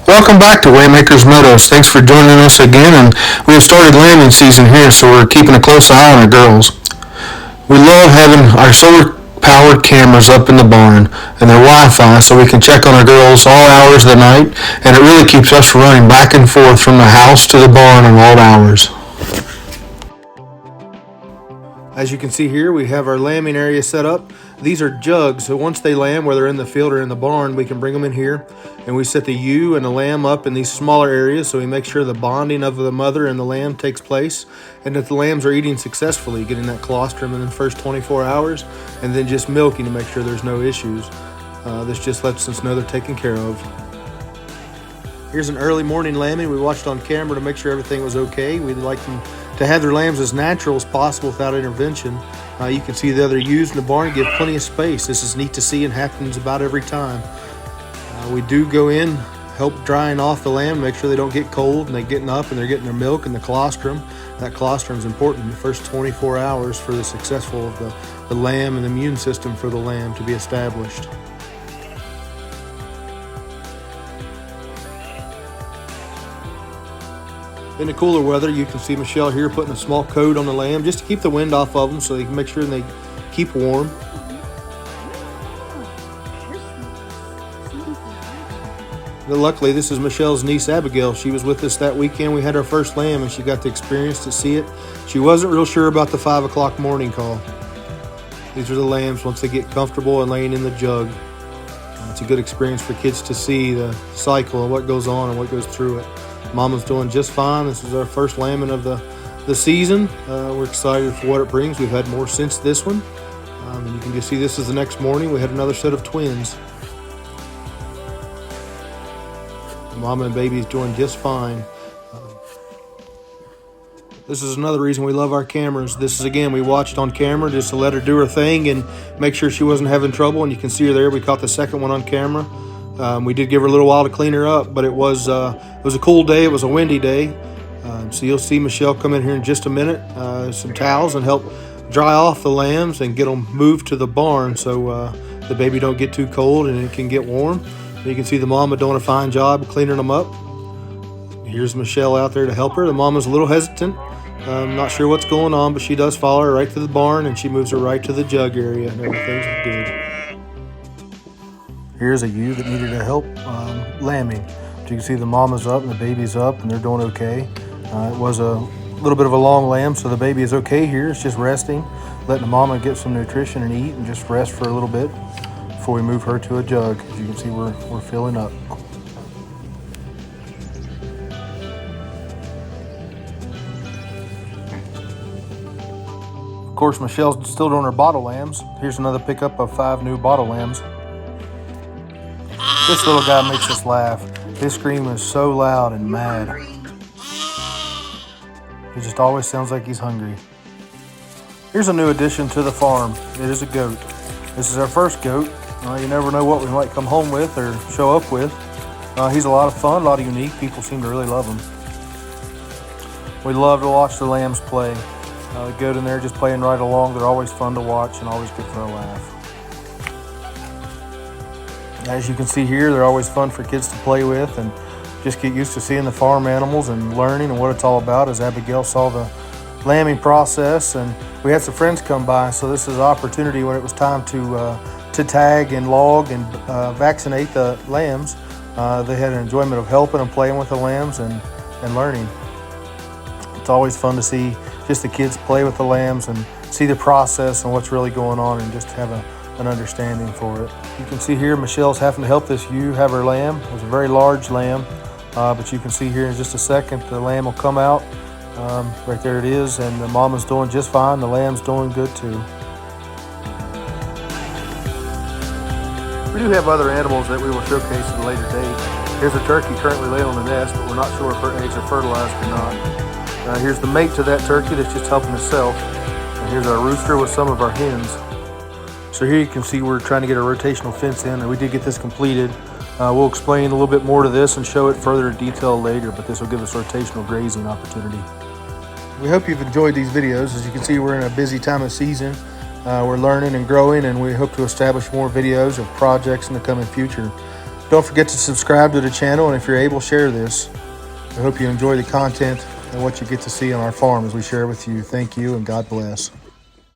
Welcome back to Waymakers Meadows. Thanks for joining us again, and we have started lambing season here, so we're keeping a close eye on our girls. We love having our solar-powered cameras up in the barn and their Wi-Fi so we can check on our girls all hours of the night, and it really keeps us running back and forth from the house to the barn in all hours. As you can see here, we have our lambing area set up. These are jugs, so once they lamb, whether in the field or in the barn, we can bring them in here, and we set the ewe and the lamb up in these smaller areas so we make sure the bonding of the mother and the lamb takes place, and that the lambs are eating successfully, getting that colostrum in the first 24 hours, and then just milking to make sure there's no issues. This just lets us know they're taken care of. Here's an early morning lambing we watched on camera to make sure everything was okay. We'd like them to have their lambs as natural as possible without intervention. You can see the other ewes in the barn give plenty of space. This is neat to see and happens about every time. We do go in, help drying off the lamb, make sure they don't get cold, and they're getting up and they're getting their milk and the colostrum. That colostrum is important in the first 24 hours for the successful of the lamb and the immune system for the lamb to be established. In the cooler weather, you can see Michelle here putting a small coat on the lamb just to keep the wind off of them so they can make sure they keep warm. Luckily, this is Michelle's niece Abigail. She was with us that weekend. We had our first lamb and she got the experience to see it. She wasn't real sure about the 5 o'clock morning call. These are the lambs once they get comfortable and laying in the jug. It's a good experience for kids to see the cycle and what goes on and what goes through it. Mama's doing just fine. This is our first lambing of the season. We're excited for what it brings. We've had more since this one. And you can just see this is the next morning. We had another set of twins. Mama and baby's doing just fine. This is another reason we love our cameras. This is, again, we watched on camera just to let her do her thing and make sure she wasn't having trouble. And you can see her there. We caught the second one on camera. We did give her a little while to clean her up, but it was a cool day. It was a windy day. So you'll see Michelle come in here in just a minute, some towels, and help dry off the lambs and get them moved to the barn so the baby don't get too cold and it can get warm. You can see the mama doing a fine job cleaning them up. Here's Michelle out there to help her. The mama's a little hesitant. Not sure what's going on, but she does follow her right to the barn and she moves her right to the jug area and everything's good. Here's a ewe that needed a help lambing. But you can see the mama's up and the baby's up and they're doing okay. It was a little bit of a long lamb, so the baby is okay here. It's just resting, letting the mama get some nutrition and eat and just rest for a little bit before we move her to a jug. As you can see, we're filling up. Of course, Michelle's still doing her bottle lambs. Here's another pickup of 5 new bottle lambs. This little guy makes us laugh. His scream is so loud and mad. He just always sounds like he's hungry. Here's a new addition to the farm. It is a goat. This is our first goat. You never know what we might come home with or show up with. He's a lot of fun, a lot of unique. People seem to really love him. We love to watch the lambs play. The goat in there just playing right along. They're always fun to watch and always good for a laugh. As you can see here, they're always fun for kids to play with and just get used to seeing the farm animals and learning and what it's all about. As Abigail saw the lambing process, and we had some friends come by, so this is an opportunity when it was time to tag and log and vaccinate the lambs. They had an enjoyment of helping and playing with the lambs and learning. It's always fun to see just the kids play with the lambs and see the process and what's really going on and just have an understanding for it. You can see here Michelle's having to help this ewe have her lamb. It was a very large lamb, but you can see here in just a second the lamb will come out. Right there it is, and the mama's doing just fine. The lamb's doing good too. We do have other animals that we will showcase at a later date. Here's a turkey currently laying on the nest, but we're not sure if her eggs are fertilized or not. Here's the mate to that turkey that's just helping itself. And here's our rooster with some of our hens. So here you can see we're trying to get a rotational fence in, and we did get this completed. We'll explain a little bit more to this and show it further in detail later, but this will give us rotational grazing opportunity. We hope you've enjoyed these videos. As you can see, we're in a busy time of season. We're learning and growing, and we hope to establish more videos of projects in the coming future. Don't forget to subscribe to the channel, and if you're able, share this. I hope you enjoy the content and what you get to see on our farm as we share with you. Thank you, and God bless.